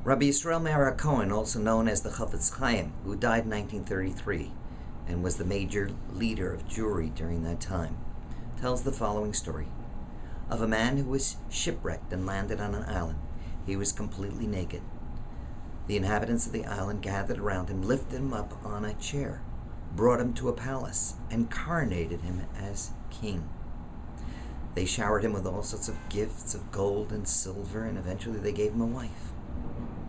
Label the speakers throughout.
Speaker 1: Rabbi Yisrael Meir Kagan, also known as the Chofetz Chaim, who died in 1933 and was the major leader of Jewry during that time, tells the following story of a man who was shipwrecked and landed on an island. He was completely naked. The inhabitants of the island gathered around him, lifted him up on a chair, brought him to a palace, and coronated him as king. They showered him with all sorts of gifts of gold and silver, and eventually they gave him a wife.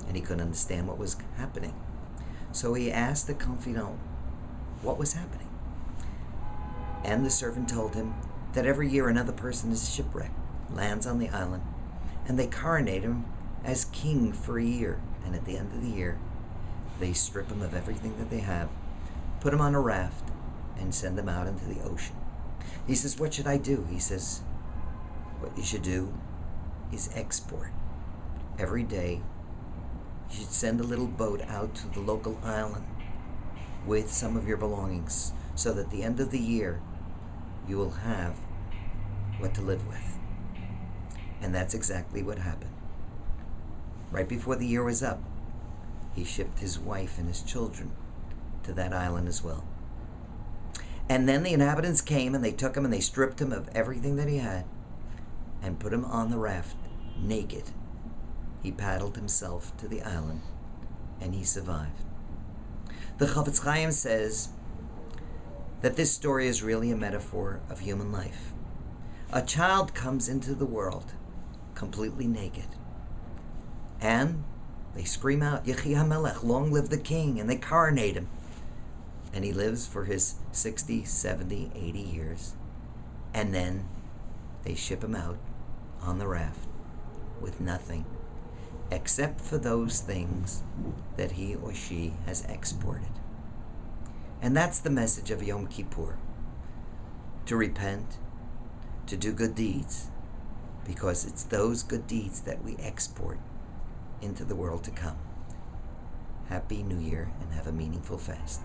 Speaker 1: And he couldn't understand what was happening. So he asked the confidant what was happening. And the servant told him that every year another person is shipwrecked, lands on the island, and they coronate him as king for a year. And at the end of the year, they strip him of everything that they have, put him on a raft, and send him out into the ocean. He says, "What should I do?" He says, "What you should do is export. Every day, you should send a little boat out to the local island with some of your belongings, so that at the end of the year, you will have what to live with." And that's exactly what happened. Right before the year was up, he shipped his wife and his children to that island as well. And then the inhabitants came and they took him and they stripped him of everything that he had and put him on the raft naked. He paddled himself to the island and he survived. The Chofetz Chaim says that this story is really a metaphor of human life. A child comes into the world completely naked, and they scream out, "Yechi HaMelech, long live the king," and they coronate him. And he lives for his 60, 70, 80 years. And then they ship him out on the raft with nothing except for those things that he or she has exported. And that's the message of Yom Kippur: to repent, to do good deeds, because it's those good deeds that we export into the world to come. Happy New Year and have a meaningful fast.